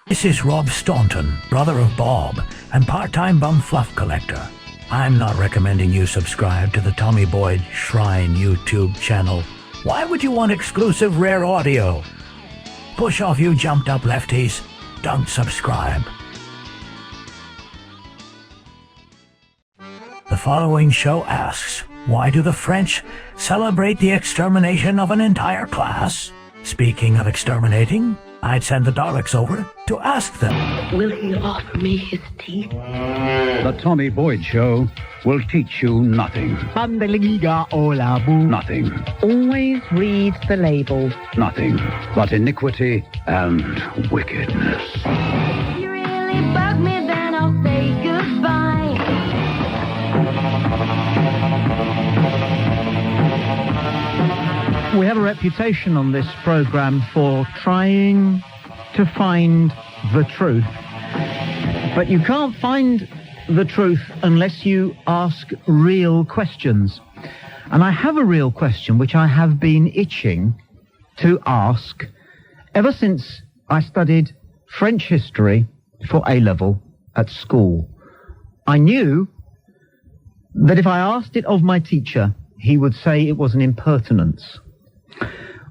This is Rob Staunton, brother of Bob, and part-time bum fluff collector. I'm not recommending you subscribe to the Tommy Boyds Shrine YouTube channel. Why would you want exclusive rare audio? Push off, you jumped-up lefties. Don't subscribe. The following show asks, why do the French celebrate the extermination of an entire class? Speaking of exterminating, I'd send the Daleks over to ask them. Will he offer me his teeth? The Tommy Boyds Show will teach you nothing. Nothing. Always read the label. Nothing but iniquity and wickedness. If you really bug me, then I'll say goodbye. We have a reputation on this program for trying to find the truth. But you can't find the truth unless you ask real questions. And I have a real question which I have been itching to ask ever since I studied French history for A-level at school. I knew that if I asked it of my teacher, he would say it was an impertinence.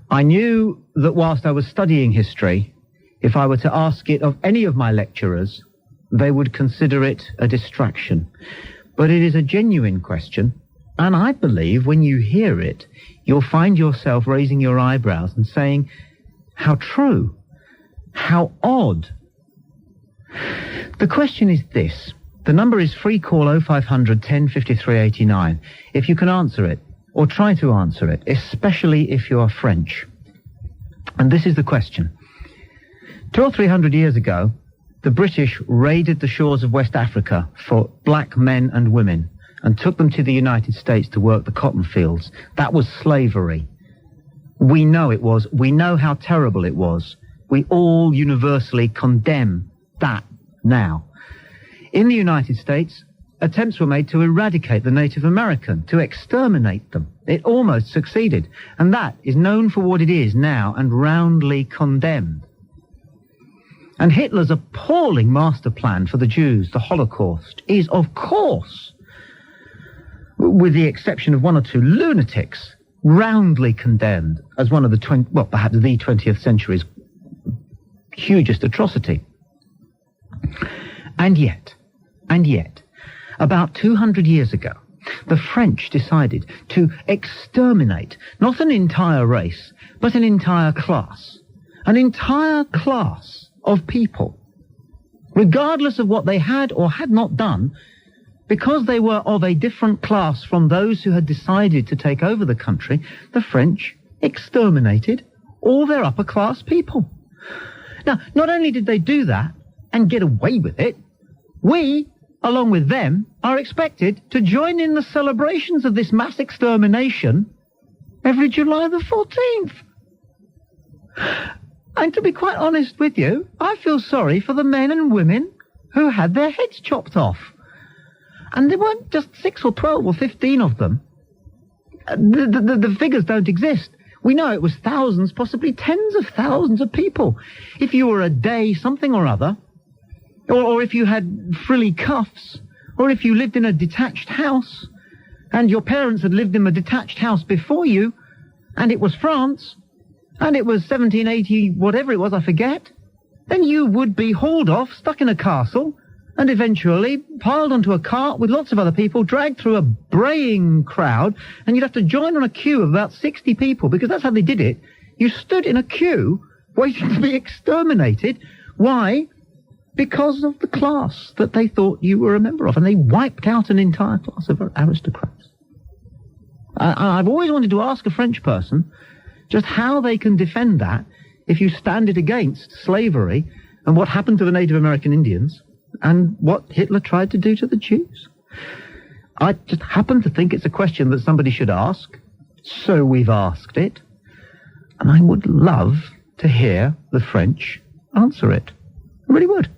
I knew that whilst I was studying history, if I were to ask it of any of my lecturers, they would consider it a distraction. But it is a genuine question, and I believe when you hear it, you'll find yourself raising your eyebrows and saying, how true, how odd. The question is this. The number is free call 0500 1053 89. If you can answer it, or try to answer it, especially if you're French. And this is the question. 200 or 300 years ago, the British raided the shores of West Africa for black men and women and took them to the United States to work the cotton fields. That was slavery. We know it was. We know how terrible it was. We all universally condemn that now. In the United States, attempts were made to eradicate the Native American, to exterminate them. It almost succeeded. And that is known for what it is now and roundly condemned. And Hitler's appalling master plan for the Jews, the Holocaust, is, of course, with the exception of one or two lunatics, roundly condemned as one of the, perhaps the 20th century's hugest atrocity. And yet, about 200 years ago, the French decided to exterminate not an entire race, but an entire class. An entire class of people, regardless of what they had or had not done, because they were of a different class from those who had decided to take over the country. The French exterminated all their upper class people. Now, not only did they do that and get away with it, we, along with them, are expected to join in the celebrations of this mass extermination every July the 14th. And to be quite honest with you, I feel sorry for the men and women who had their heads chopped off. And there weren't just 6 or 12 or 15 of them. The figures don't exist. We know it was thousands, possibly tens of thousands of people. If you were a day something or other, or if you had frilly cuffs, or if you lived in a detached house, and your parents had lived in a detached house before you, and it was France, and it was 1780, whatever it was, I forget, then you would be hauled off, stuck in a castle, and eventually piled onto a cart with lots of other people, dragged through a braying crowd, and you'd have to join on a queue of about 60 people, because that's how they did it. You stood in a queue waiting to be exterminated. Why? Because of the class that they thought you were a member of, and they wiped out an entire class of aristocrats. I've always wanted to ask a French person just how they can defend that if you stand it against slavery and what happened to the Native American Indians and what Hitler tried to do to the Jews. I just happen to think it's a question that somebody should ask, so we've asked it, and I would love to hear the French answer it. I really would.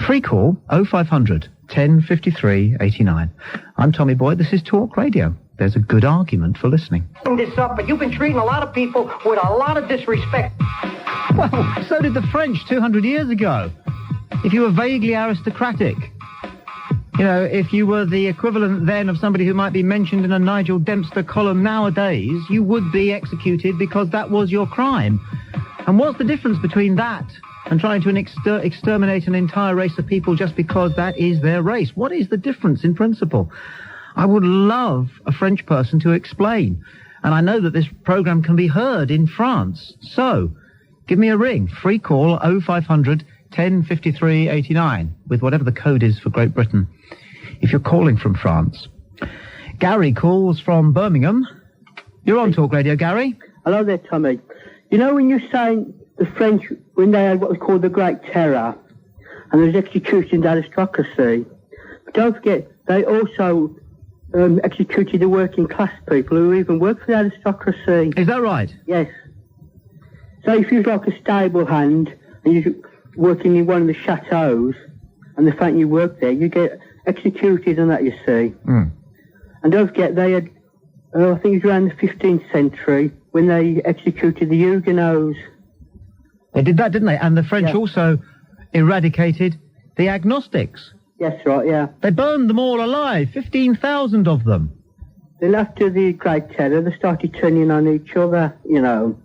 Free call 0500 1053 89. I'm Tommy Boyd. This is Talk Radio. There's a good argument for listening. This up, but you've been treating a lot of people with a lot of disrespect. Well, so did the French 200 years ago. if you were vaguely aristocratic. You know, if you were the equivalent then of somebody who might be mentioned in a Nigel Dempster column nowadays, you would be executed because that was your crime. And what's the difference between that and trying to exterminate an entire race of people just because that is their race? What is the difference in principle? I would love a French person to explain. And I know that this programme can be heard in France. So, give me a ring. Free call 0500 1053 89 with whatever the code is for Great Britain if you're calling from France. Gary calls from Birmingham. You're on Talk Radio, Gary. Hello there, Tommy. You know when you're saying the French, when they had what was called the Great Terror, and there was executions of aristocracy, but don't forget, they also executed the working class people who even worked for the aristocracy. Is that right? Yes. So if you was like a stable hand, and you're working in one of the chateaux, and the fact you work there, you get executed on that, you see. Mm. And don't forget, they had, I think it was around the 15th century, when they executed the Huguenots. They did that, didn't they? And the French also eradicated the agnostics. Yes, right, yeah. They burned them all alive, 15,000 of them. Then after the Great Terror, they started turning on each other, you know.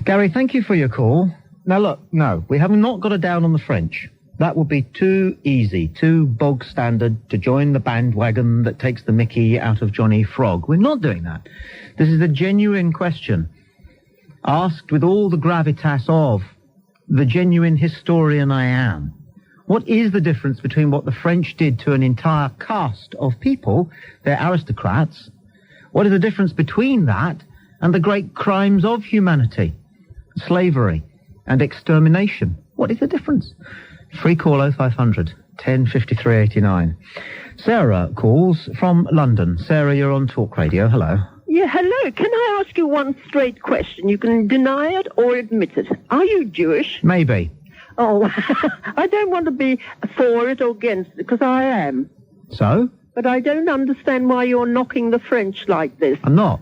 Gary, thank you for your call. Now look, no, we have not got a down on the French. That would be too easy, too bog standard to join the bandwagon that takes the mickey out of Johnny Frog. We're not doing that. This is a genuine question, asked with all the gravitas of the genuine historian I am. What is the difference between what the French did to an entire caste of people, they're aristocrats? What is the difference between that and the great crimes of humanity, slavery and extermination? What is the difference? Free call 0500 1053 89. Sarah calls from London. Sarah, you're on Talk Radio. Hello. Yeah, hello. Can I ask you one straight question? You can deny it or admit it. Are you Jewish? Maybe. Oh, I don't want to be for it or against it, because I am. So? But I don't understand why you're knocking the French like this. I'm not.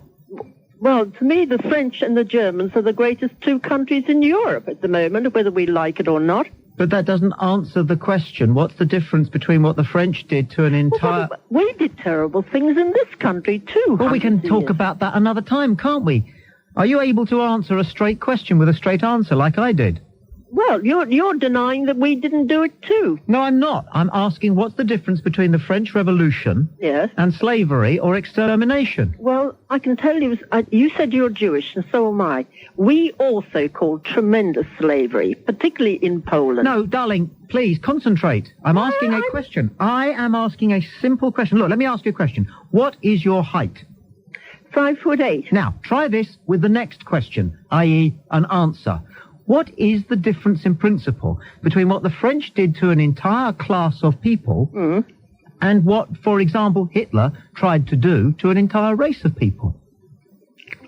Well, to me, the French and the Germans are the greatest two countries in Europe at the moment, whether we like it or not. But that doesn't answer the question. What's the difference between what the French did to an entire... Well, we did terrible things in this country, too. Well, we can talk about that another time, can't we? Are you able to answer a straight question with a straight answer like I did? Well, you're denying that we didn't do it, too. No, I'm not. I'm asking what's the difference between the French Revolution and slavery or extermination? Well, I can tell you, you said you're Jewish, and so am I. We also called tremendous slavery, particularly in Poland. No, darling, please, concentrate. I'm asking a question. I am asking a simple question. Look, let me ask you a question. What is your height? 5'8". Now, try this with the next question, i.e. an answer. What is the difference in principle between what the French did to an entire class of people and what, for example, Hitler tried to do to an entire race of people?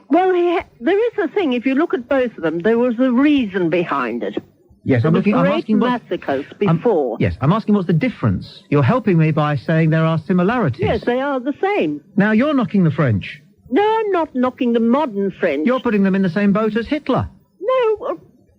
Well, there is a thing. If you look at both of them, there was a reason behind it. Yes, I'm asking massacres before. Yes, I'm asking what's the difference. You're helping me by saying there are similarities. Yes, they are the same. Now, you're knocking the French. No, I'm not knocking the modern French. You're putting them in the same boat as Hitler.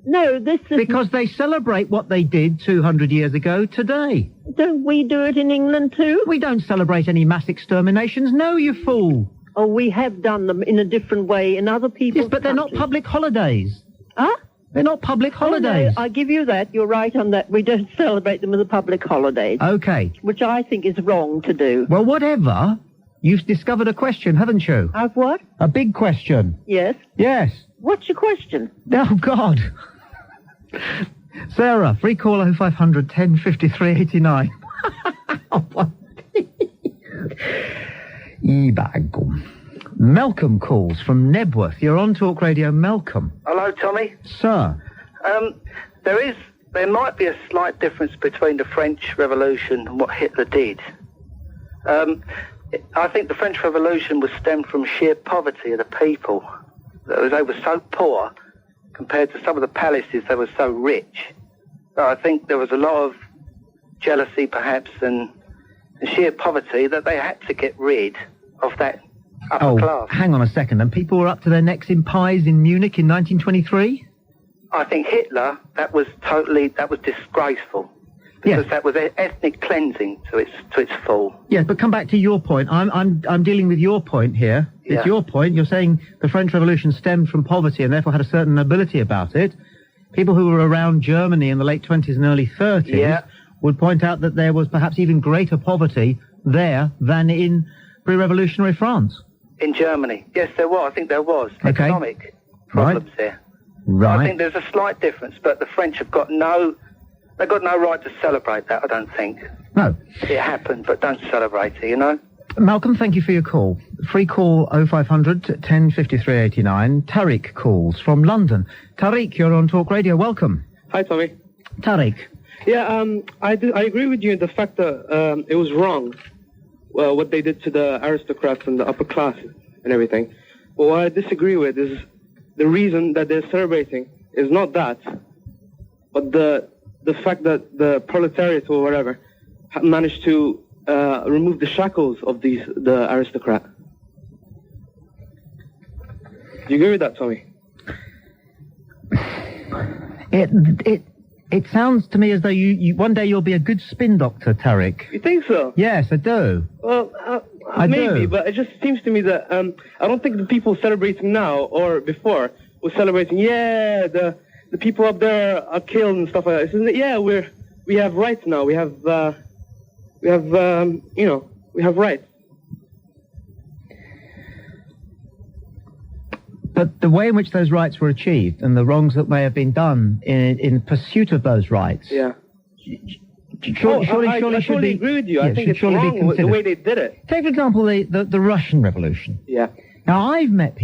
No, this is... Because they celebrate what they did 200 years ago today. Don't we do it in England too? We don't celebrate any mass exterminations. No, you fool. Oh, we have done them in a different way in other people's Yes, but they're not public holidays. Huh? They're not public holidays. Oh, no, I give you that. You're right on that. We don't celebrate them as a public holiday. Okay. Which I think is wrong to do. Well, whatever. You've discovered a question, haven't you? I've what? A big question. Yes. Yes. What's your question? Oh, God. Sarah, free call 0500 1053 89. Malcolm calls from Nebworth. You're on Talk Radio, Malcolm. Hello, Tommy. Sir. There might be a slight difference between the French Revolution and what Hitler did. I think the French Revolution was stemmed from sheer poverty of the people. They were so poor compared to some of the palaces, they were so rich. So I think there was a lot of jealousy, perhaps, and sheer poverty that they had to get rid of that upper class. Hang on a second. And people were up to their necks in pies in Munich in 1923? I think Hitler, that was disgraceful. Because that was ethnic cleansing to its full. Yes, but come back to your point. I'm dealing with your point here. It's Yeah. your point. You're saying the French Revolution stemmed from poverty and therefore had a certain nobility about it. People who were around Germany in the late 20s and early 30s would point out that there was perhaps even greater poverty there than in pre-revolutionary France. In Germany. Yes, there was. I think there was. Okay. Economic problems there. Right. I think there's a slight difference, but the French have got no right to celebrate that, I don't think. No. It happened, but don't celebrate it, you know? Malcolm, thank you for your call. Free call 0500 1053 89. Tariq calls from London. Tariq, you're on Talk Radio. Welcome. Hi, Tommy. Tariq. Yeah, I agree with you in the fact that it was wrong, what they did to the aristocrats and the upper class and everything. But what I disagree with is the reason that they're celebrating is not that, but the fact that the proletariat or whatever managed to remove the shackles of the aristocrat. Do you agree with that, Tommy? It sounds to me as though you one day you'll be a good spin doctor, Tariq. You think so? Yes, I do. Well, maybe, but it just seems to me that I don't think the people celebrating now or before were celebrating. Yeah, the people up there are killed and stuff like that. Isn't it? Yeah, we have rights now. We have rights. But the way in which those rights were achieved and the wrongs that may have been done in pursuit of those rights. Yeah. Surely I should totally be, agree with you. Yeah, I think it's wrong with the way they did it. Take, for example, the Russian Revolution. Yeah. Now, I've met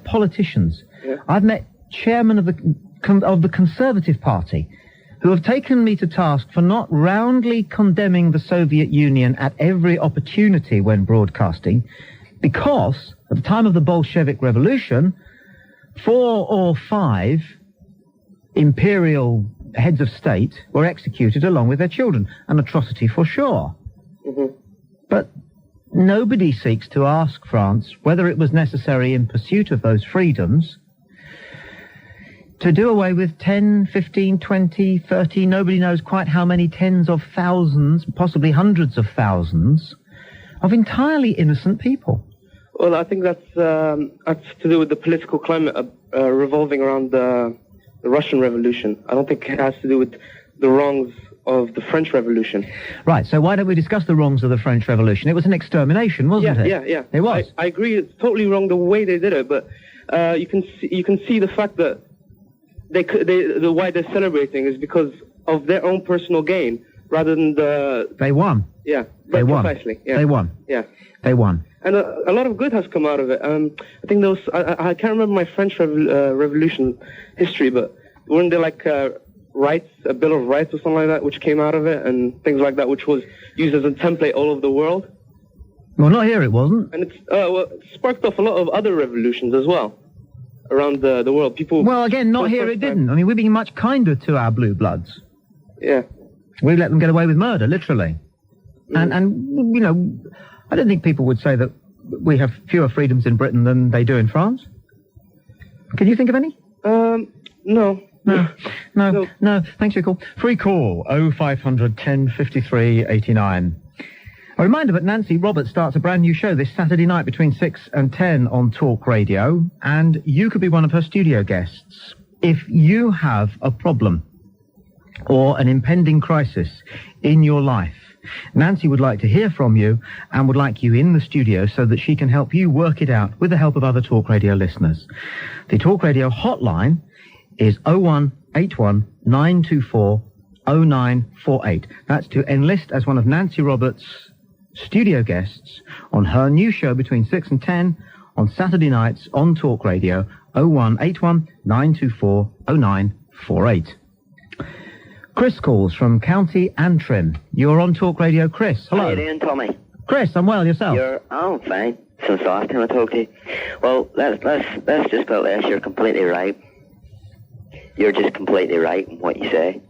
politicians, Yeah. I've met chairmen of the Conservative Party who have taken me to task for not roundly condemning the Soviet Union at every opportunity when broadcasting, because at the time of the Bolshevik Revolution, 4 or 5 imperial heads of state were executed along with their children. An atrocity for sure. Mm-hmm. But nobody seeks to ask France whether it was necessary in pursuit of those freedoms to do away with 10, 15, 20, 30, nobody knows quite how many tens of thousands, possibly hundreds of thousands, of entirely innocent people. Well, I think that's to do with the political climate revolving around the Russian Revolution. I don't think it has to do with the wrongs of the French Revolution. Right, so why don't we discuss the wrongs of the French Revolution? It was an extermination, wasn't it? Yeah. It was. I agree, it's totally wrong the way they did it, but you can see the fact that why they're celebrating is because of their own personal gain rather than They won. Yeah, They won. Precisely. Yeah. They won. Yeah. They won. And a lot of good has come out of it. I think there was, I can't remember my French Revolution history, but weren't there like rights, a Bill of Rights or something like that, which came out of it, and things like that, which was used as a template all over the world? Well, not here it wasn't. And it sparked off a lot of other revolutions as well around the world. People. Well, again, not here it didn't. I mean, we've been much kinder to our blue bloods. Yeah. We let them get away with murder, literally. And you know, I don't think people would say that we have fewer freedoms in Britain than they do in France. Can you think of any? No. No. Thanks for your call. Free call 0500 1053 89. A reminder that Nancy Roberts starts a brand new show this Saturday night between 6 and 10 on Talk Radio, and you could be one of her studio guests. If you have a problem or an impending crisis in your life, Nancy would like to hear from you and would like you in the studio so that she can help you work it out with the help of other Talk Radio listeners. The Talk Radio hotline is 0181 924 0948. That's to enlist as one of Nancy Roberts' studio guests on her new show between 6 and 10 on Saturday nights on Talk Radio, 0181 924 0948. Chris calls from County Antrim. You're on Talk Radio, Chris. Hello. How you doing, Tommy? Chris, I'm well. Yourself? I'm fine. Since the last time I talked to you. Well, let's just put this. You're completely right. You're just completely right in what you say.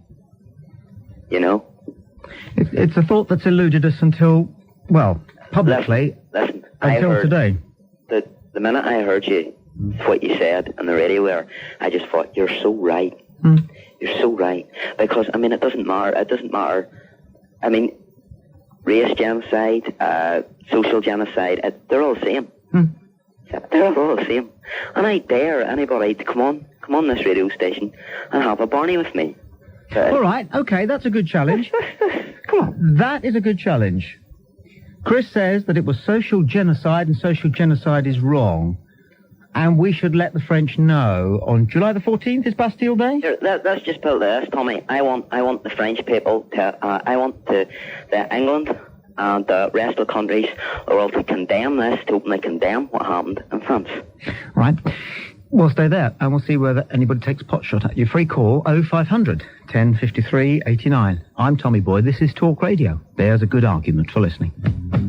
You know? It's a thought that's eluded us until, well, publicly, listen, until today. The minute I heard you, what you said on the radio there, I just thought, you're so right. You're so right. Because, I mean, it doesn't matter. It doesn't matter. I mean, race genocide, social genocide, they're all the same. They're all the same. And I dare anybody to come on this radio station and have a Barney with me. All right, okay, that's a good challenge. Come on. That is a good challenge. Chris says that it was social genocide and social genocide is wrong. And we should let the French know on July the 14th is Bastille Day? Here, let's just put this, Tommy. I want the French people to, I want the England and the rest of the countries of the world to condemn this, to openly condemn what happened in France. Right. We'll stay there and we'll see whether anybody takes a pot shot at you. Free call 0500 1053 89. I'm Tommy Boyd. This is Talk Radio. There's a good argument for listening.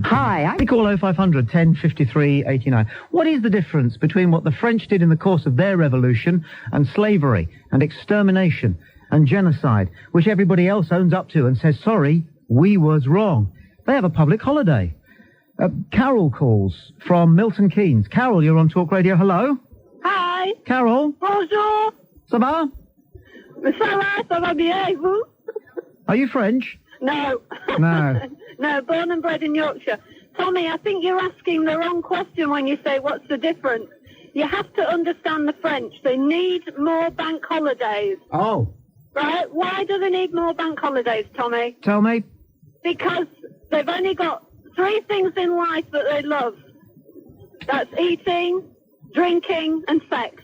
Hi. Free call 0500 1053 89. What is the difference between what the French did in the course of their revolution and slavery and extermination and genocide, which everybody else owns up to and says, sorry, we was wrong? They have a public holiday. Carol calls from Milton Keynes. Carol, you're on Talk Radio. Hello? Hi. Carol? Bonjour. Ça va? Ça va bien, et vous? Are you French? No. No. No, born and bred in Yorkshire. Tommy, I think you're asking the wrong question when you say what's the difference. You have to understand the French. They need more bank holidays. Oh. Right? Why do they need more bank holidays, Tommy? Tell me. Because they've only got 3 things in life that they love. That's eating, drinking, and sex.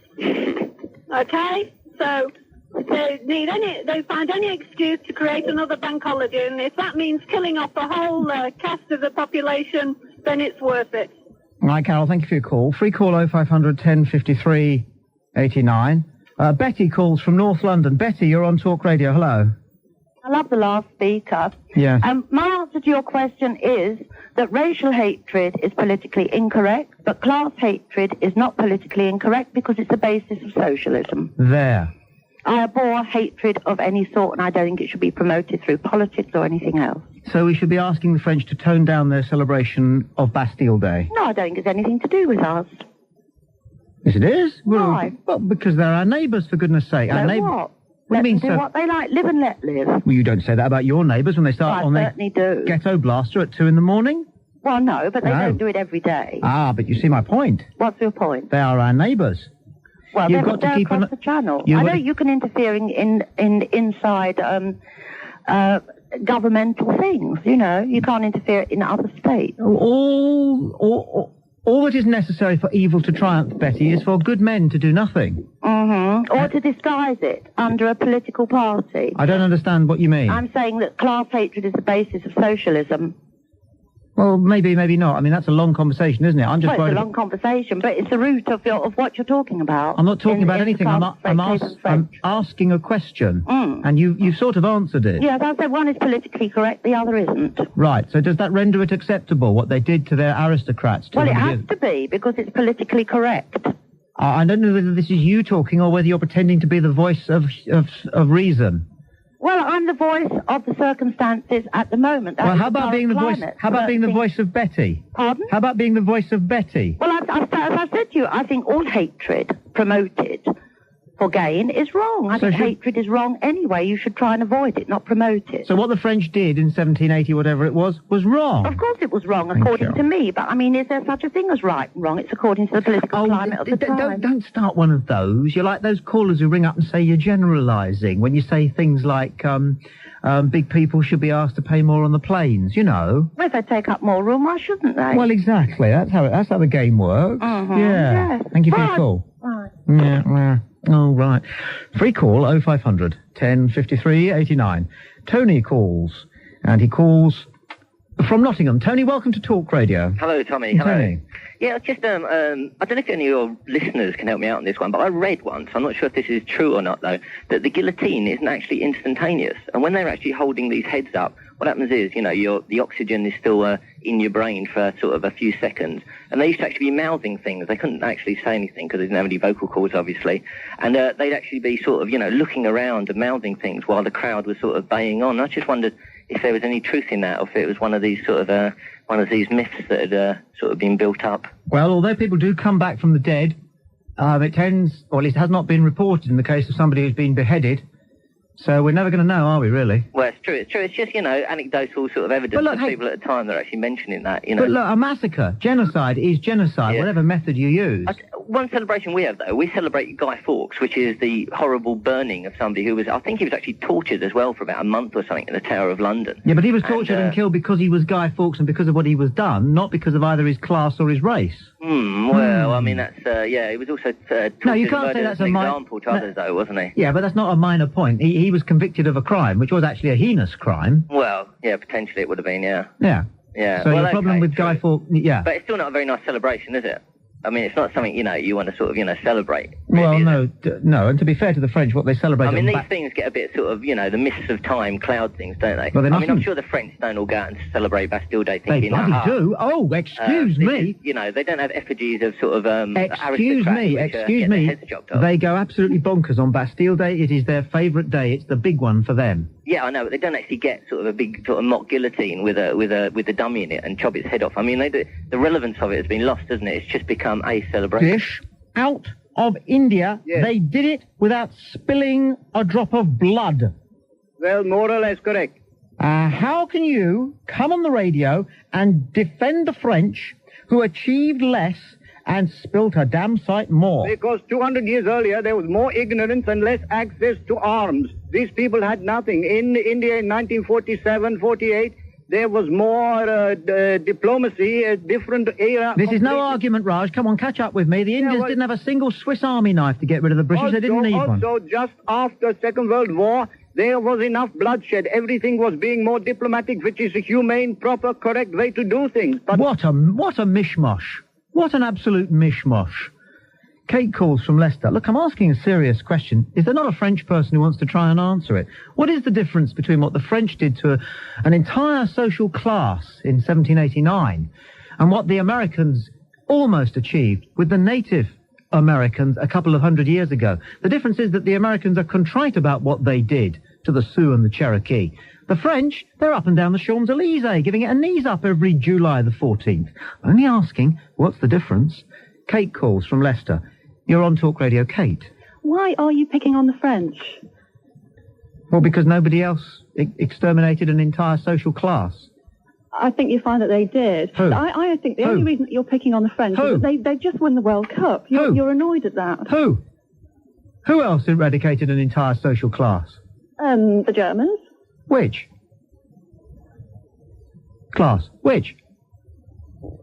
Okay? So they find any excuse to create another bank holiday, and if that means killing off the whole cast of the population, then it's worth it. All right, Carol, thank you for your call. Free call 0500 1053 89. Betty calls from North London. Betty, you're on Talk Radio. Hello. I love the last speaker. Yeah. My answer to your question is that racial hatred is politically incorrect, but class hatred is not politically incorrect because it's the basis of socialism. There. I abhor hatred of any sort, and I don't think it should be promoted through politics or anything else. So we should be asking the French to tone down their celebration of Bastille Day? No, I don't think it's anything to do with us. Yes, it is. Why? Well, because they're our neighbours, for goodness sake. So our what? What do you mean, do what they like, live and let live. Well, you don't say that about your neighbours when they start on their ghetto blaster at 2 in the morning? Well, no, but they No. don't do it every day. Ah, but you see my point. What's your point? They are our neighbours. Well, You've they're got to keep across an- the channel. You've I got know to- you can interfere in inside governmental things. You know, you can't interfere in other states. All that is necessary for evil to triumph, Betty, is for good men to do nothing. Mm-hmm. Or to disguise it under a political party. I don't understand what you mean. I'm saying that class hatred is the basis of socialism. Well, maybe, maybe not. I mean, that's a long conversation, isn't it? I'm just Well, worried. it's a long conversation, but it's the root of what you're talking about. I'm not talking about in anything. I'm asking a question, and you've sort of answered it. Yes, I said one is politically correct, the other isn't. Right. So does that render it acceptable what they did to their aristocrats? Well, it 200 has years? to be, because it's politically correct. I don't know whether this is you talking or whether you're pretending to be the voice of reason. Well, I'm the voice of the circumstances at the moment. Well, how about being the voice? How about being the voice of Betty? Pardon? How about being the voice of Betty? Well, as I said to you, I think all hatred promoted for gain is wrong. I think hatred is wrong anyway. You should try and avoid it, not promote it. So what the French did in 1780, whatever it was wrong. Of course it was wrong, according to me. But, I mean, is there such a thing as right and wrong? It's according to the political climate of the time. Don't start one of those. You're like those callers who ring up and say you're generalising when you say things like big people should be asked to pay more on the planes, you know. Well, if they take up more room, why shouldn't they? Well, exactly. That's how the game works. Mhm. Yeah. Yes. Thank you for your call. Right. Yeah. Oh, right. Free call 0500 1053 89. Tony calls, and he calls from Nottingham. Tony, welcome to Talk Radio. Hello, Tommy. Hello. Tony. Yeah, just, I don't know if any of your listeners can help me out on this one, but I read once, I'm not sure if this is true or not, though, that the guillotine isn't actually instantaneous. And when they're actually holding these heads up, what happens is, you know, the oxygen is still in your brain for sort of a few seconds. And they used to actually be mouthing things. They couldn't actually say anything because they didn't have any vocal cords, obviously. And they'd actually be sort of, you know, looking around and mouthing things while the crowd was sort of baying on. I just wondered if there was any truth in that, or if it was one of these sort of one of these myths that had sort of been built up. Well, although people do come back from the dead, It tends, or at least has not been reported in the case of somebody who's been beheaded. So we're never going to know, are we, really? Well, it's true. It's just, anecdotal sort of evidence of people at the time that are actually mentioning that, But look, a massacre, genocide is genocide, whatever method you use. One celebration we have, though, we celebrate Guy Fawkes, which is the horrible burning of somebody who was, I think he was actually tortured as well for about a month or something in the Tower of London. Yeah, but he was tortured and killed because he was Guy Fawkes and because of what he was done, not because of either his class or his race. Well, I mean, that's, he was also tortured no, you can't say that's an example to others, though, wasn't he? Yeah, but that's not a minor point. He was convicted of a crime, which was actually a heinous crime. Well, yeah, potentially it would have been, yeah. Yeah. Yeah. So your problem with Guy Fawkes, yeah. But it's still not a very nice celebration, is it? I mean, it's not something, you want to sort of, celebrate. Really, well, no, and to be fair to the French, what they celebrate... I mean, these things get a bit sort of, the mists of time cloud things, don't they? Well, I'm sure the French don't all go out and celebrate Bastille Day thinking... They bloody do. Oh, excuse me. They don't have effigies of sort of, excuse me. They go absolutely bonkers on Bastille Day. It is their favourite day. It's the big one for them. Yeah, I know, but they don't actually get sort of a big sort of mock guillotine with a dummy in it and chop its head off. I mean, the relevance of it has been lost, hasn't it? It's just become a celebration. Fish out of India, they did it without spilling a drop of blood. Well, more or less correct. How can you come on the radio and defend the French who achieved less and spilt a damn sight more? Because 200 years earlier, there was more ignorance and less access to arms. These people had nothing. In India in 1947, 48, there was more diplomacy, a different era. This is no argument, Raj. Come on, catch up with me. The Indians didn't have a single Swiss Army knife to get rid of the British. They didn't need one. Also, just after Second World War, there was enough bloodshed. Everything was being more diplomatic, which is a humane, proper, correct way to do things. But what a mishmash. What an absolute mishmash. Kate calls from Leicester. Look, I'm asking a serious question. Is there not a French person who wants to try and answer it? What is the difference between what the French did to an entire social class in 1789 and what the Americans almost achieved with the native Americans a couple of hundred years ago? The difference is that the Americans are contrite about what they did to the Sioux and the Cherokee. The French, they're up and down the Champs-Élysées, giving it a knees up every July the 14th. Only asking, what's the difference? Kate calls from Leicester. You're on Talk Radio, Kate. Why are you picking on the French? Well, because nobody else exterminated an entire social class. I think you find that they did. Who? I think the only reason that you're picking on the French is that they just won the World Cup. You're annoyed at that. Who? Who else eradicated an entire social class? The Germans. Which? Class. Which?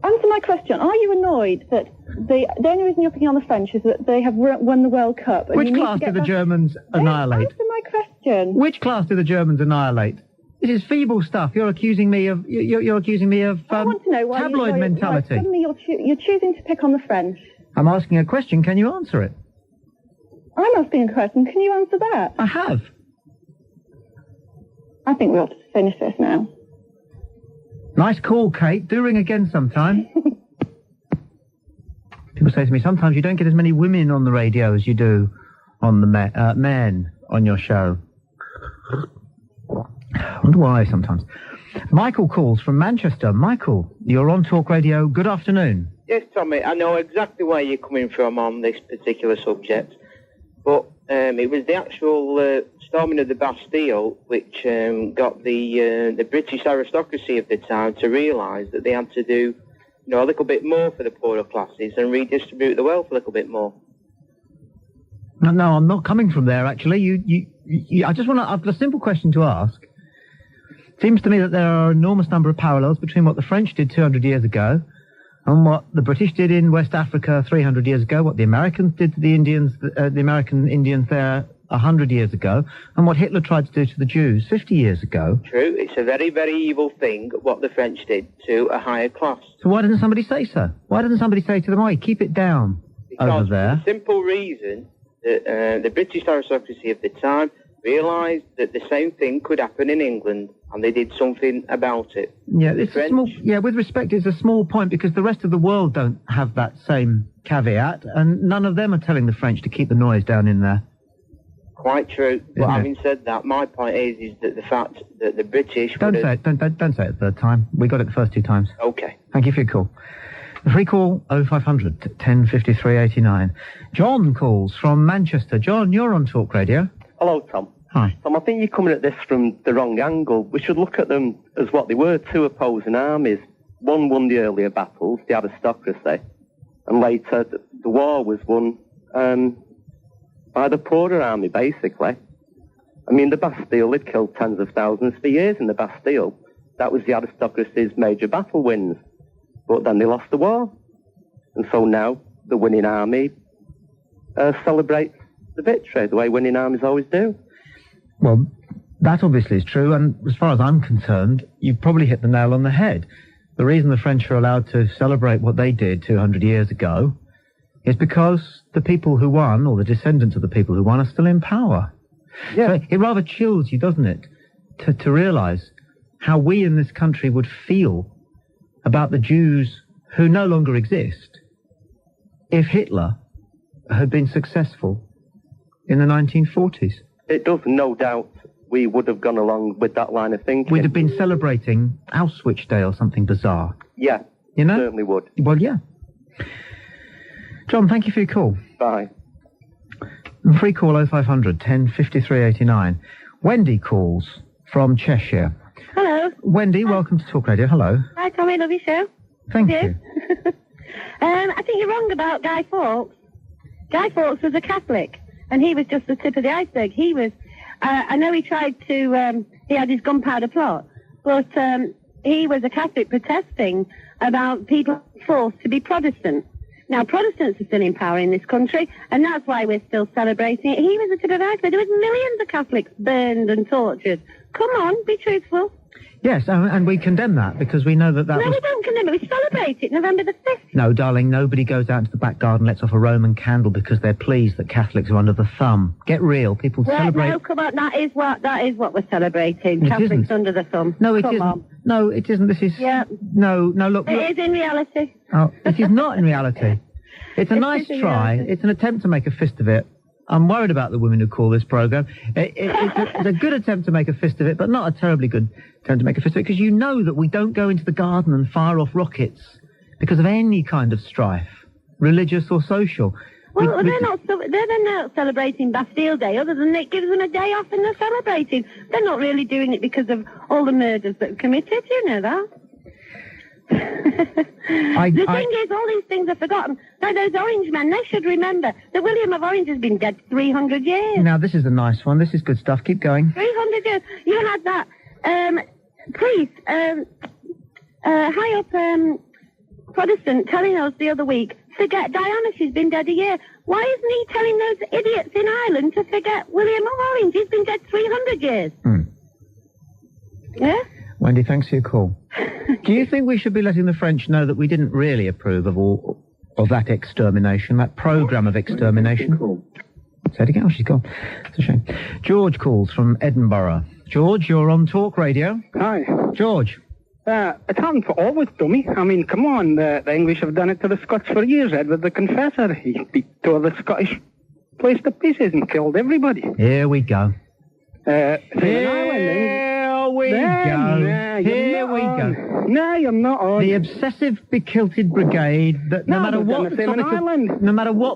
Answer my question. Are you annoyed that the only reason you're picking on the French is that they have won the World Cup? Which class did the Germans annihilate? Answer my question. Which class did the Germans annihilate? This is feeble stuff. You're accusing me of. You're accusing me of I want to know why tabloid mentality. Suddenly you're choosing to pick on the French. I'm asking a question. Can you answer it? I'm asking a question. Can you answer that? I have. I think we ought to finish this now. Nice call, Kate. Do ring again sometime. People say to me, sometimes you don't get as many women on the radio as you do on the men on your show. I wonder why sometimes. Michael calls from Manchester. Michael, you're on Talk Radio. Good afternoon. Yes, Tommy, I know exactly where you're coming from on this particular subject, but it was the actual storming of the Bastille which got the British aristocracy of the time to realise that they had to do, a little bit more for the poorer classes and redistribute the wealth a little bit more. No, I'm not coming from there, actually. I just want to... I've got a simple question to ask. It seems to me that there are an enormous number of parallels between what the French did 200 years ago and what the British did in West Africa 300 years ago, what the Americans did to the Indians, the American Indians there 100 years ago, and what Hitler tried to do to the Jews 50 years ago. True, it's a very, very evil thing what the French did to a higher class. So why didn't somebody say so? Why didn't somebody say to them, "Oi, keep it down over there"? For the simple reason that the British aristocracy of the time realised that the same thing could happen in England, and they did something about it. Yeah, it's a small. Yeah, with respect, it's a small point because the rest of the world don't have that same caveat, and none of them are telling the French to keep the noise down in there. Quite true. But having said that, my point is that the fact that the British... Don't say it. Don't say it the third time. We got it the first two times. Okay. Thank you for your call. Free call 0500 1053 89. John calls from Manchester. John, you're on Talk Radio. Hello, Tom. Hi. Tom, I think you're coming at this from the wrong angle. We should look at them as what they were, two opposing armies. One won the earlier battles, the aristocracy, and later the war was won by the poorer army, basically. I mean, the Bastille had killed tens of thousands for years in the Bastille. That was the aristocracy's major battle wins. But then they lost the war. And so now the winning army celebrates the victory, the way winning armies always do. Well, that obviously is true, and as far as I'm concerned, you've probably hit the nail on the head. The reason the French are allowed to celebrate what they did 200 years ago is because the people who won, or the descendants of the people who won, are still in power. Yeah. So it rather chills you, doesn't it, to realise how we in this country would feel about the Jews who no longer exist if Hitler had been successful in the 1940s. It does, no doubt, we would have gone along with that line of thinking. We'd have been celebrating Auschwitz Day or something bizarre. Yeah, you know? Certainly would. Well, yeah. John, thank you for your call. Bye. Free call 0500 1053 89. Wendy calls from Cheshire. Hello. Wendy, welcome to Talk Radio. Hello. Hi, Tommy. Love your show. Thank you. I think you're wrong about Guy Fawkes. Guy Fawkes was a Catholic, and he was just the tip of the iceberg. He was, I know he tried to, he had his gunpowder plot, but he was a Catholic protesting about people forced to be Protestant. Now, Protestants are still in power in this country, and that's why we're still celebrating it. He was the tip of the iceberg. There was millions of Catholics burned and tortured. Come on, be truthful. Yes, and we condemn that because we know that No, we don't condemn it. We celebrate it November the 5th. No, darling, nobody goes out into the back garden, lets off a Roman candle because they're pleased that Catholics are under the thumb. Get real. People celebrate... No, come on, that is what we're celebrating. It Catholics isn't. under the thumb. No, it Come isn't. on. No, it isn't. This is... Yeah. No, look... It is in reality. Oh, it is not in reality. It's a nice try. It's an attempt to make a fist of it. I'm worried about the women who call this programme. It's a good attempt to make a fist of it, but not a terribly good attempt to make a fist of it, because you know that we don't go into the garden and fire off rockets because of any kind of strife, religious or social. Well, they're not celebrating Bastille Day, other than it gives them a day off and they're celebrating. They're not really doing it because of all the murders that are committed, you know that. The thing is, all these things are forgotten. Now, those Orange men, they should remember that William of Orange has been dead 300 years. Now, this is a nice one. This is good stuff. Keep going. 300 years. You had that priest, high up Protestant, telling us the other week, forget Diana, she's been dead a year. Why isn't he telling those idiots in Ireland to forget William of Orange? He's been dead 300 years. Yeah? Wendy, thanks for your call. Do you think we should be letting the French know that we didn't really approve of all of that extermination, that programme of extermination? Say it again. Oh, she's gone. It's a shame. George calls from Edinburgh. George, you're on Talk Radio. Hi. George. It happened for always, Tommy. I mean, come on. The English have done it to the Scots for years. Edward the Confessor, he tore the Scottish place to pieces and killed everybody. Here we go. Here we go. No, you're not on. The obsessive, bekilted brigade that no matter what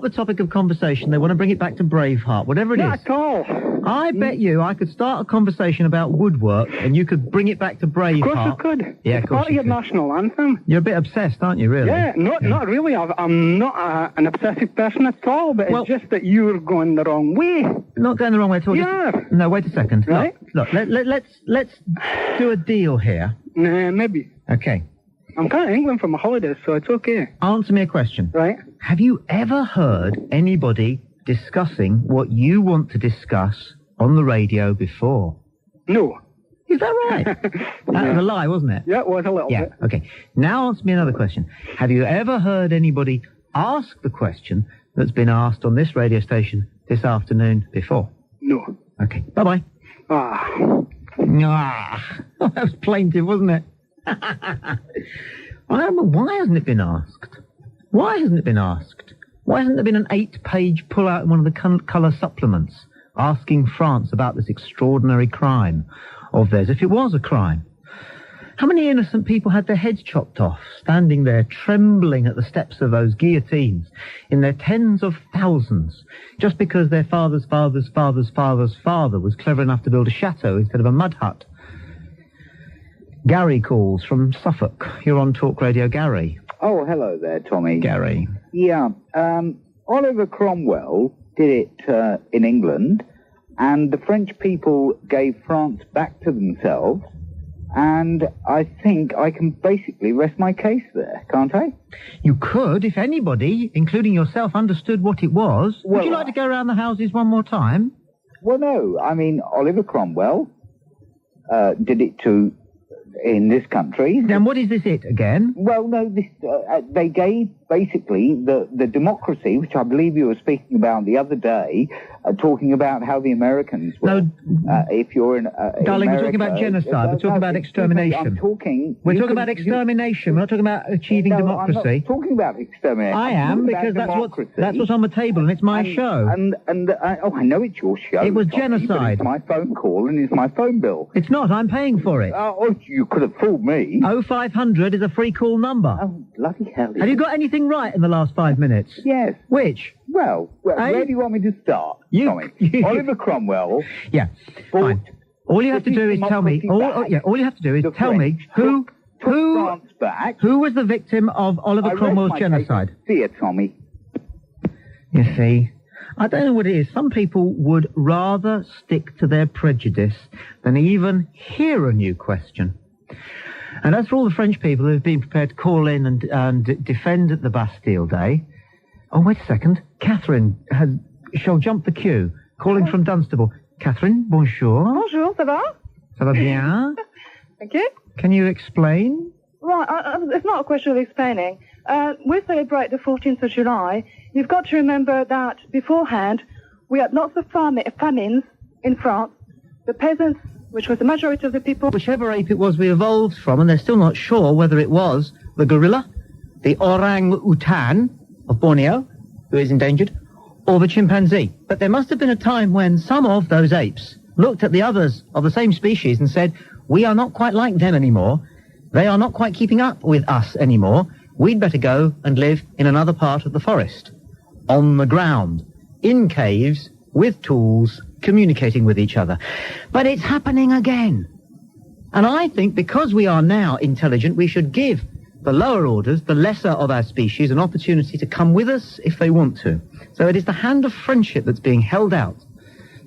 the topic of conversation, they want to bring it back to Braveheart, whatever it is. Not at all. I bet you I could start a conversation about woodwork and you could bring it back to Braveheart. Of course you could. Yeah, it's of course part of your national anthem. You're a bit obsessed, aren't you, really? Yeah, not really. I'm not an obsessive person at all, but it's just that you're going the wrong way. Not going the wrong way at all. Yeah. No, wait a second. Right? Look, let's do a deal here. Maybe. Okay. I'm going to England for my holidays, so it's okay. Answer me a question. Right. Have you ever heard anybody discussing what you want to discuss on the radio before? No. Is that right? That was a lie, wasn't it? Yeah, it was a little bit. Okay. Now answer me another question. Have you ever heard anybody ask the question that's been asked on this radio station this afternoon before? No. Okay. Bye-bye. That was plaintive, wasn't it? Why hasn't it been asked? Why hasn't it been asked? Why hasn't there been an 8-page pull-out in one of the colour supplements asking France about this extraordinary crime of theirs, if it was a crime? How many innocent people had their heads chopped off, standing there trembling at the steps of those guillotines in their tens of thousands, just because their father's father's father's father's father was clever enough to build a chateau instead of a mud hut? Gary calls from Suffolk. You're on Talk Radio, Gary. Oh, hello there, Tommy. Gary. Yeah, Oliver Cromwell did it in England, and the French people gave France back to themselves, and I think I can basically rest my case there, can't I? You could, if anybody, including yourself, understood what it was. Well, would you like to go around the houses one more time? Well, no. I mean, Oliver Cromwell did it in this country. Then what is this it again? Well, no, this they gave basically the democracy, which I believe you were speaking about the other day, talking about how the Americans were. No, if you're in darling, America, we're talking about genocide. We're talking about extermination. We're talking about extermination. We're not talking about achieving democracy. I'm not talking about extermination. I am, because that's what's on the table, and it's my show. I know it's your show. It was Tommy, genocide. But it's my phone call and it's my phone bill. It's not. I'm paying for it. You could have fooled me. 0500 is a free call number. Oh, bloody hell. Have you got anything right in the last 5 minutes? Yes. Which? Well, where do you want me to start? Tommy? Oliver Cromwell. Yeah. Fine. All you have to do is tell me. All you have to do is tell me who France back. Who was the victim of Oliver Cromwell's genocide? See you, Tommy. You see, I don't know what it is. Some people would rather stick to their prejudice than even hear a new question. And as for all the French people who have been prepared to call in and defend the Bastille Day... Oh, wait a second. Catherine shall jump the queue, calling from Dunstable. Catherine, bonjour. Bonjour, ça va? Ça va bien? Thank you. Can you explain? Right, it's not a question of explaining. We celebrate the 14th of July. You've got to remember that beforehand, we had lots of famines in France. The peasants, which was the majority of the people... Whichever ape it was we evolved from, and they're still not sure whether it was the gorilla, the orang-utan of Borneo, who is endangered, or the chimpanzee. But there must have been a time when some of those apes looked at the others of the same species and said, we are not quite like them anymore. They are not quite keeping up with us anymore. We'd better go and live in another part of the forest, on the ground, in caves, with tools, communicating with each other. But it's happening again. And I think because we are now intelligent, we should give the lower orders, the lesser of our species, an opportunity to come with us if they want to. So it is the hand of friendship that's being held out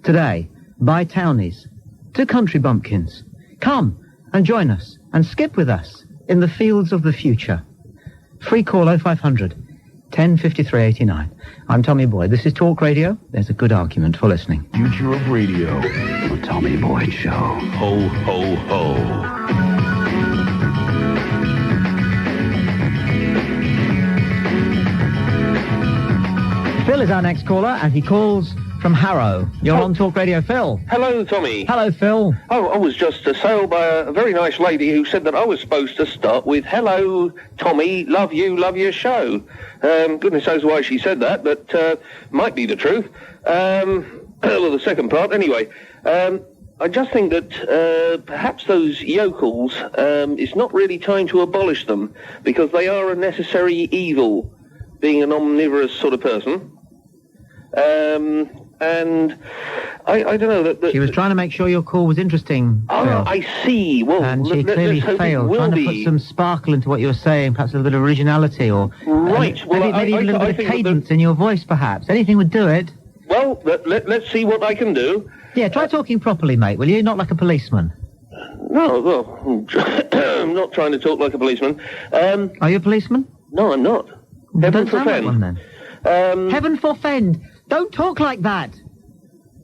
today by townies to country bumpkins. Come and join us and skip with us in the fields of the future. Free call 0500 1053 89. I'm Tommy Boyd. This is Talk Radio. There's a good argument for listening. Future of Radio. The Tommy Boyd Show. Ho, ho, ho. Phil is our next caller, and he calls from Harrow. You're on Talk Radio, Phil. Hello, Tommy. Hello, Phil. Oh, I was just assailed by a very nice lady who said that I was supposed to start with, hello, Tommy, love your show. Goodness knows why she said that, but might be the truth. Well, the second part, anyway. I just think that perhaps those yokels, it's not really time to abolish them, because they are a necessary evil, being an omnivorous sort of person. And I don't know that... She was trying to make sure your call was interesting, Phil. I see. Well, and she clearly failed, trying to put some sparkle into what you were saying, perhaps a little bit of originality, or right. maybe even a little bit of cadence in your voice, perhaps. Anything would do it. Well, let's see what I can do. Yeah, try talking properly, mate, will you? Not like a policeman. No, well, I'm not trying to talk like a policeman. Are you a policeman? No, I'm not. Heaven forfend. One, then. Heaven forfend. Don't talk like that.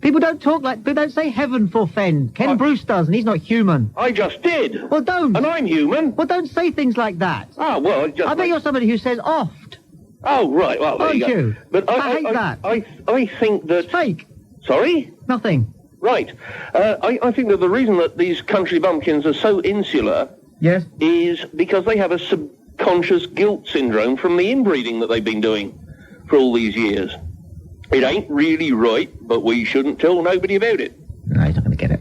People don't say heaven forfend. Ken Bruce does, and he's not human. I just did. Well, don't. And I'm human. Well, don't say things like that. Ah, well, I bet you're somebody who says oft. Oh, right. Well, there you go. You? But I hate that. I think that... It's fake. Sorry? Nothing. Right. I think that the reason that these country bumpkins are so insular... Yes? ...is because they have a subconscious guilt syndrome from the inbreeding that they've been doing for all these years. It ain't really right, but we shouldn't tell nobody about it. No, he's not going to get it.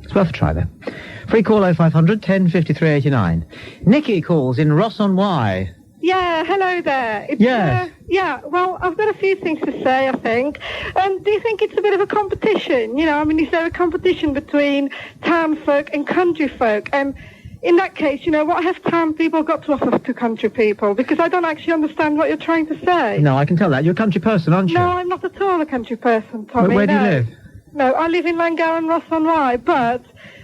It's worth a try, though. Free call 0500 10 53 89. Nikki calls in Ross-on-Wye. Yeah, hello there. Yes. Yeah, well, I've got a few things to say, I think. Do you think it's a bit of a competition? You know, I mean, is there a competition between town folk and country folk? And in that case, you know, what have town people got to offer to country people? Because I don't actually understand what you're trying to say. No, I can tell that. You're a country person, aren't you? No, I'm not at all a country person, Tommy. Where do you live? No, I live in Langow and Ross-on-Wye, but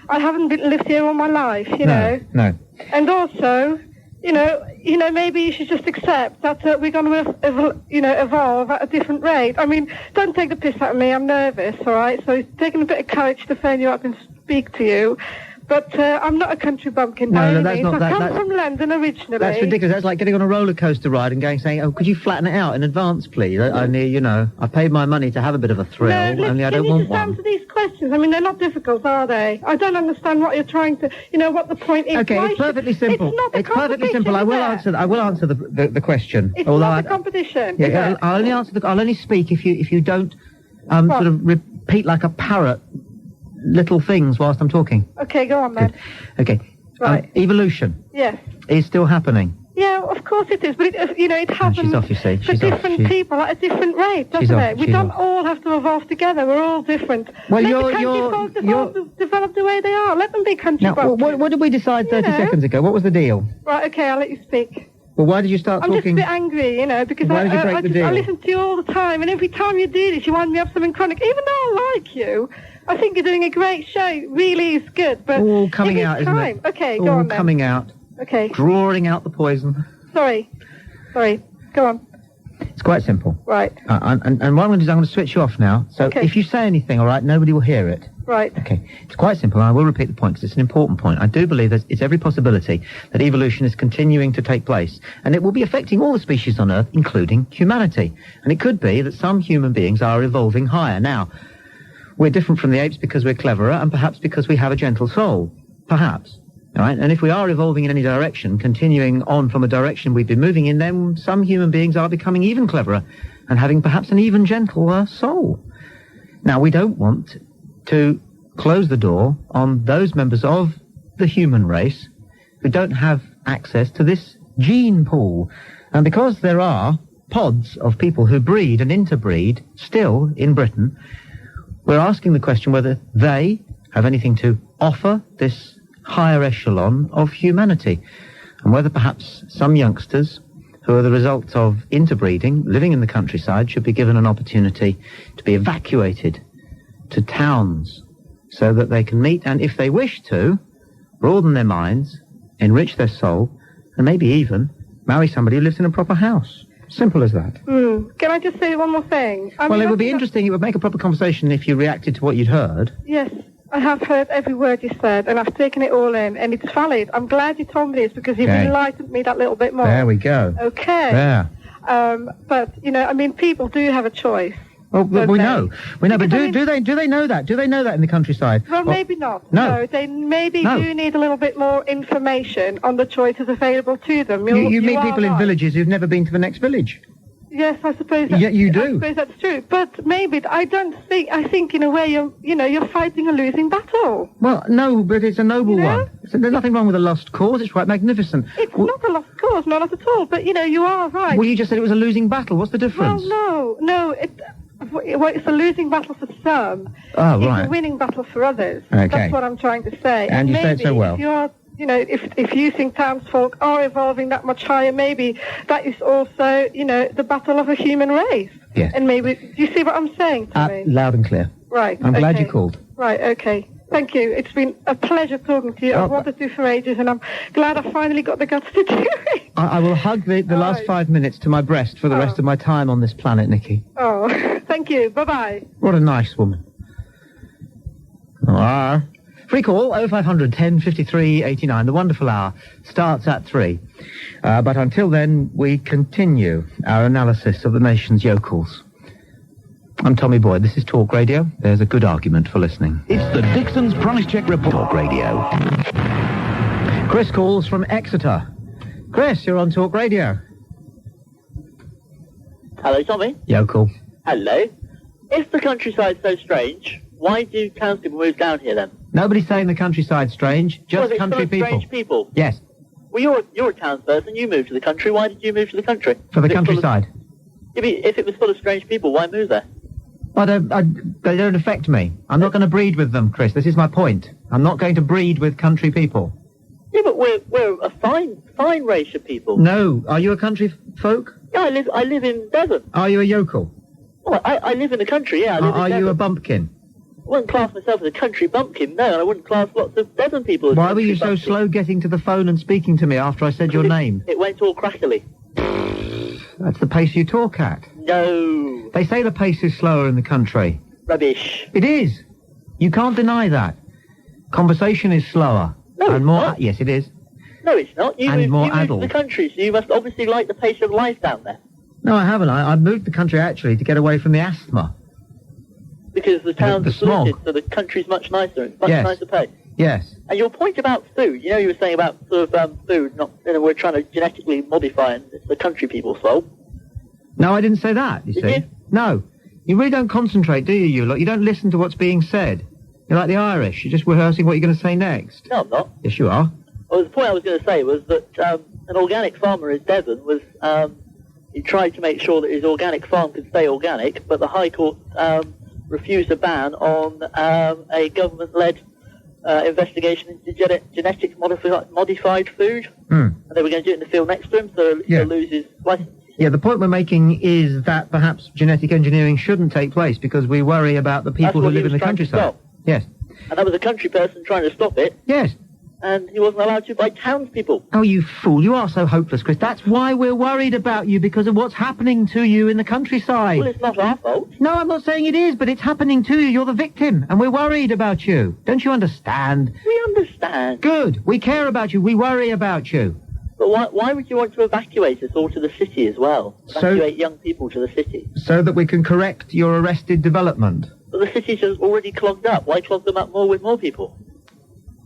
I haven't lived here all my life, you know. No. And also, you know, maybe you should just accept that we're going to, evolve at a different rate. I mean, don't take the piss out of me. I'm nervous, all right? So it's taken a bit of courage to phone you up and speak to you. But I'm not a country bumpkin by any means. I come from London originally. That's ridiculous. That's like getting on a roller coaster ride and saying, "Oh, could you flatten it out in advance, please? I paid my money to have a bit of a thrill, only I don't want one." Answer these questions. I mean, they're not difficult, are they? I don't understand what you're trying to, what the point is. Okay, it's perfectly simple. It's perfectly simple. I will answer the question. It's not a competition. Yeah, I'll only answer I'll only speak if you don't sort of repeat like a parrot little things whilst I'm talking. Okay, go on then. Okay. Right. Evolution. Yes. Is still happening. Yeah, of course it is, but it happens she's off, you see. for different people at a different rate, doesn't it? We don't all have to evolve together. We're all different. Well, Let the country folk develop the way they are. Let them be country folk. What did we decide 30 seconds ago? What was the deal? Right, okay, I'll let you speak. Well, why did you start talking? I'm just a bit angry, because Why did you break the deal? I listen to you all the time, and every time you do this, you wind me up something chronic. Even though I like you, I think you're doing a great show. It really is good, but all coming out, time. Isn't it? Okay, all go on then. Coming out. Okay. Drawing out the poison. Sorry. Go on. It's quite simple. Right. And what I'm going to do is I'm going to switch you off now. So if you say anything, all right, nobody will hear it. Right. Okay. It's quite simple, and I will repeat the point because it's an important point. I do believe that it's every possibility that evolution is continuing to take place, and it will be affecting all the species on Earth, including humanity. And it could be that some human beings are evolving higher. Now, we're different from the apes because we're cleverer, and perhaps because we have a gentle soul. Perhaps. All right? And if we are evolving in any direction, continuing on from a direction we've been moving in, then some human beings are becoming even cleverer and having perhaps an even gentler soul. Now, we don't want to close the door on those members of the human race who don't have access to this gene pool. And because there are pods of people who breed and interbreed still in Britain, we're asking the question whether they have anything to offer this higher echelon of humanity, and whether perhaps some youngsters who are the result of interbreeding, living in the countryside, should be given an opportunity to be evacuated to towns so that they can meet and, if they wish to, broaden their minds, enrich their soul, and maybe even marry somebody who lives in a proper house. Simple as that. Can I just say one more thing? It would be interesting. It would make a proper conversation if you reacted to what you'd heard. Yes, I have heard every word you said, and I've taken it all in, and it's valid. I'm glad you told me this because you've enlightened me that little bit more. There we go. Okay. There. But, people do have a choice. Well, we know, but do they know that? Do they know that in the countryside? Well, maybe not. No. They maybe do need a little bit more information on the choices available to them. You meet people in villages who've never been to the next village. Yes, I suppose. Yeah, you do. I suppose that's true, but maybe I don't think. I think in a way you're fighting a losing battle. Well, no, but it's a noble one. There's nothing wrong with a lost cause. It's quite magnificent. It's not a lost cause, not at all. But you are right. Well, you just said it was a losing battle. What's the difference? Well, no. It's a losing battle for some. Oh, right. It's a winning battle for others. Okay. That's what I'm trying to say. And you say it so well. If you are, if you think townsfolk are evolving that much higher, maybe that is also, the battle of a human race. Yes. And maybe, do you see what I'm saying to me? Loud and clear. Right. I'm glad you called. Right, okay. Thank you. It's been a pleasure talking to you. I've wanted to for ages, and I'm glad I finally got the guts to do it. I will hug the last 5 minutes to my breast for the rest of my time on this planet, Nikki. Oh, thank you. Bye-bye. What a nice woman. Free call, 0500 10 53 89. The wonderful hour starts at 3. But until then, we continue our analysis of the nation's yokels. I'm Tommy Boyd. This is Talk Radio. There's a good argument for listening. It's the Dixon's Price Check Report. Talk Radio. Chris calls from Exeter. Chris, you're on Talk Radio. Hello, Tommy. Yokel. Hello. If the countryside's so strange, why do townspeople move down here then? Nobody's saying the countryside's strange, just it's country full of people. strange people. Yes, Well, you're a townsperson. You moved to the country. Why did you move to the country? for the Is it full of- countryside. If it was full of strange people, why move there? They don't affect me. I'm not going to breed with them, Chris. This is my point. I'm not going to breed with country people. Yeah, but we're a fine race of people. No. Are you a country folk? Yeah, I live in Devon. Are you a yokel? Well, I live in the country. Yeah, I live in Are Devon. you a bumpkin? I wouldn't class myself as a country bumpkin. No, and I wouldn't class lots of Devon people as Why were you country so bumpkins. slow getting to the phone and speaking to me after I said your name? It went all crackly. That's the pace you talk at. No. They say the pace is slower in the country. Rubbish. It is. You can't deny that. Conversation is slower. No, and it's more. not. Yes, it is. No, it's not. You And moved, more you moved adult. to the country, so you must obviously like the pace of life down there. No, I haven't. I moved the country actually to get away from the asthma. Because the town's the smog. polluted, so the country's much nicer. It's much Yes. nicer pace. Yes. And your point about food, you know, you were saying about sort of food, not, you know, we're trying to genetically modify and it's the country people's fault. No, I didn't say that, you Did see. you? No. You really don't concentrate, do you? Look, you don't listen to what's being said. You're like the Irish. You're just rehearsing what you're going to say next. No, I'm not. Yes, you are. Well, the point I was going to say was that an organic farmer in Devon was, he tried to make sure that his organic farm could stay organic, but the High Court refused a ban on a government-led investigation into genetic modified food. And they were going to do it in the field next to him, so he'll lose his license. Yeah, the point we're making is that perhaps genetic engineering shouldn't take place because we worry about the people who That's what he live in was the trying to countryside. stop. Yes. And that was a country person trying to stop it, Yes. and he wasn't allowed to by townspeople. Oh, you fool. You are so hopeless, Chris. That's why we're worried about you, because of what's happening to you in the countryside. Well, it's not our fault. No, I'm not saying it is, but it's happening to you. You're the victim, and we're worried about you. Don't you understand? We understand. Good. We care about you. We worry about you. But why would you want to evacuate us all to the city as well? Evacuate young people to the city. So that we can correct your arrested development. But the cities are already clogged up. Why clog them up more with more people?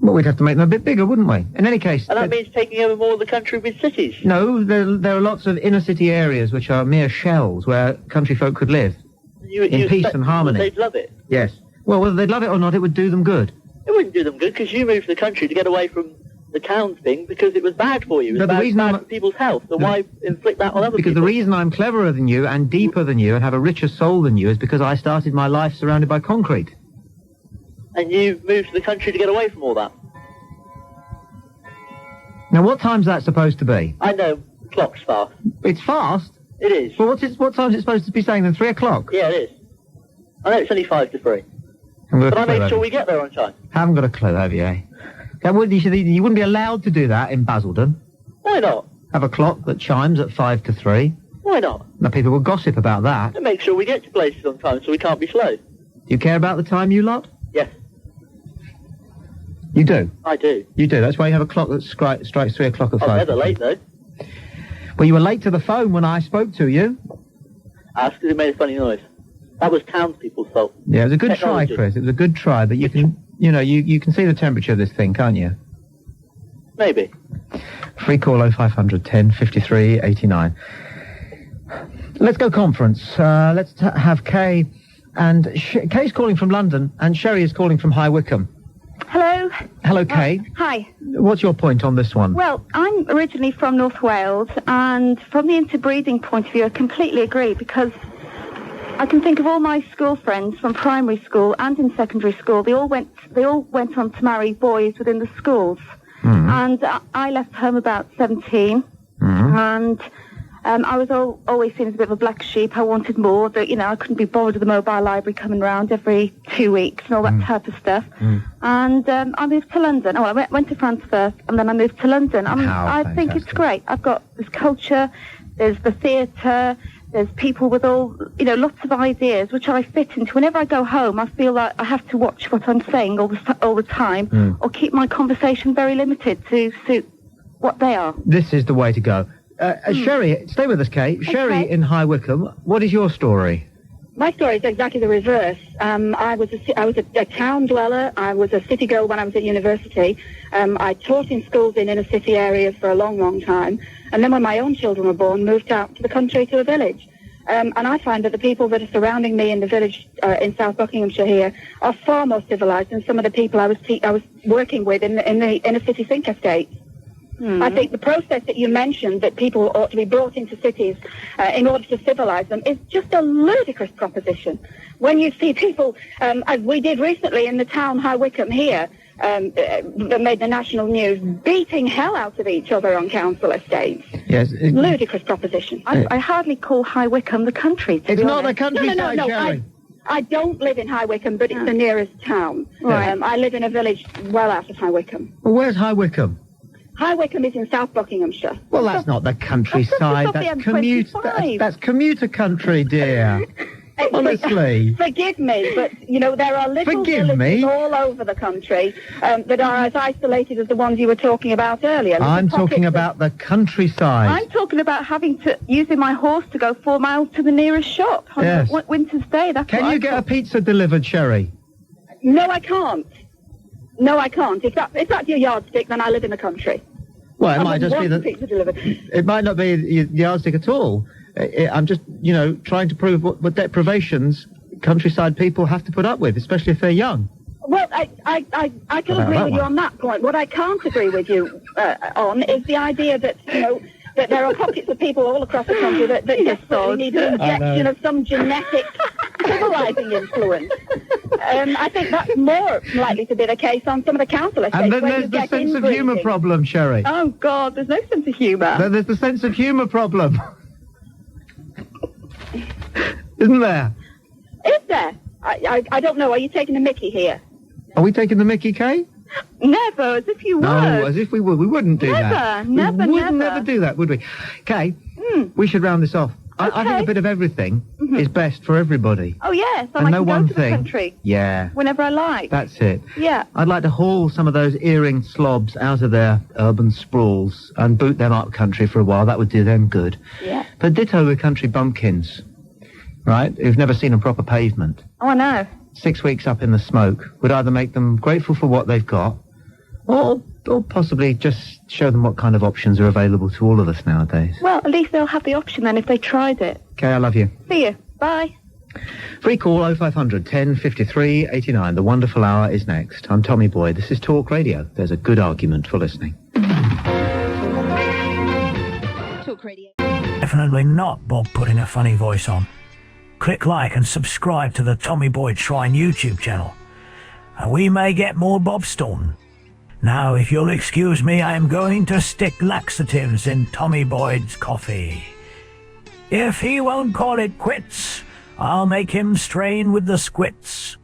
Well, we'd have to make them a bit bigger, wouldn't we? In any case... And that means taking over more of the country with cities. No, there are lots of inner city areas which are mere shells where country folk could live. In peace and harmony. They'd love it. Yes. Well, whether they'd love it or not, it would do them good. It wouldn't do them good because you moved to the country to get away from the towns thing because it was bad for you. It was But the bad, reason bad for people's health. So why inflict that on other Because people? the reason I'm cleverer than you and deeper than you and have a richer soul than you is because I started my life surrounded by concrete. And you moved to the country to get away from all that. Now, what time's that supposed to be? I know. The clock's fast. It's fast? It is. Well, what time's it supposed to be saying then? 3 o'clock? Yeah, it is. I know it's only 5 to 3. Haven't got But a I clue, made have sure you? we get there on time. Haven't got a clue, have you, eh? You wouldn't be allowed to do that in Basildon. Why not? Have a clock that chimes at 5 to 3. Why not? Now, people will gossip about that. And make sure we get to places on time so we can't be slow. Do you care about the time, you lot? Yes, You do? I do. You do. That's why you have a clock that strikes 3 o'clock at 5. I'm never late, though. Well, you were late to the phone when I spoke to you. That's because it made a funny noise. That was townspeople's fault. Yeah, it was a good Technology. try, Chris. It was a good try, but you can, you can see the temperature of this thing, can't you? Maybe. Free call 0500 10 53 89. Let's go conference. Let's have Kay. And Kay's calling from London, and Sherry is calling from High Wycombe. Hello. Hello, Kay. Hi. What's your point on this one? Well, I'm originally from North Wales, and from the interbreeding point of view, I completely agree, because I can think of all my school friends from primary school and in secondary school. They all went on to marry boys within the schools. And I left home about 17, and I was always seen as a bit of a black sheep. I wanted more. That I couldn't be bothered with the mobile library coming round every 2 weeks and all that type of stuff. And I moved to London. Oh, I went to France first, and then I moved to London. I think it's great. I've got this culture. There's the theatre. There's people with lots of ideas, which I fit into. Whenever I go home, I feel like I have to watch what I'm saying all the time, or keep my conversation very limited to suit what they are. This is the way to go. Sherry, stay with us, Kay. Sherry in High Wycombe, what is your story? My story is exactly the reverse. I was a town dweller. I was a city girl when I was at university. I taught in schools in inner city areas for a long, long time. And then when my own children were born, moved out to the country to a village. And I find that the people that are surrounding me in the village in South Buckinghamshire here are far more civilised than some of the people I was working with in the inner city sink estate. I think the process that you mentioned, that people ought to be brought into cities in order to civilise them, is just a ludicrous proposition. When you see people, as we did recently in the town High Wycombe here, that made the national news, beating hell out of each other on council estates. Yes. Ludicrous proposition. I hardly call High Wycombe the country. It's not the countryside, No, Sherry. I don't live in High Wycombe, but it's the nearest town. Right. I live in a village well out of High Wycombe. Well, where's High Wycombe? High Wycombe is in South Buckinghamshire. Well, that's not the countryside. That's commuter country, dear. Honestly. Forgive me, but, there are little villages all over the country that are as isolated as the ones you were talking about earlier. I'm talking about the countryside. I'm talking about using my horse to go 4 miles to the nearest shop on Yes. a winter's day. Can you get a pizza delivered, Sherry? No, I can't. If that's your yardstick, then I live in the country. Well, it might just be that. It might not be the yardstick at all. I'm just, trying to prove what deprivations countryside people have to put up with, especially if they're young. Well, I can agree with you on that point. What I can't agree with you on is the idea that, that there are pockets of people all across the country that desperately need an injection of some genetic civilising influence. I think that's more likely to be the case on some of the council estates. And then where there's you the get sense of inbreeding. humour problem, Sherry. Oh, God, there's no sense of humour. There's the sense of humour problem. Isn't there? Is there? I don't know. Are you taking a mickey here? Are we taking the Mickey, Kay? Never, as if you would. No, as if we would. We wouldn't do that. Never, we would never. never do that, would we? Kay, we should round this off. I think a bit of everything is best for everybody. Oh, yes, And I no can one go to thing. the country Yeah. whenever I like. That's it. Yeah. I'd like to haul some of those earring slobs out of their urban sprawls and boot them up country for a while. That would do them good. Yeah. But ditto with country bumpkins, right, who've never seen a proper pavement. Oh, I know. 6 weeks up in the smoke would either make them grateful for what they've got or possibly just show them what kind of options are available to all of us nowadays. Well, at least they'll have the option then if they tried it. Okay, I love you. See you. Bye. Free call 0500 10 53 89. The Wonderful Hour is next. I'm Tommy Boyd. This is Talk Radio. There's a good argument for listening. Talk Radio. Definitely not Bob putting a funny voice on. Click like and subscribe to the Tommy Boyd Shrine YouTube channel. And we may get more Bob Staunton. Now, if you'll excuse me, I am going to stick laxatives in Tommy Boyd's coffee. If he won't call it quits, I'll make him strain with the squits.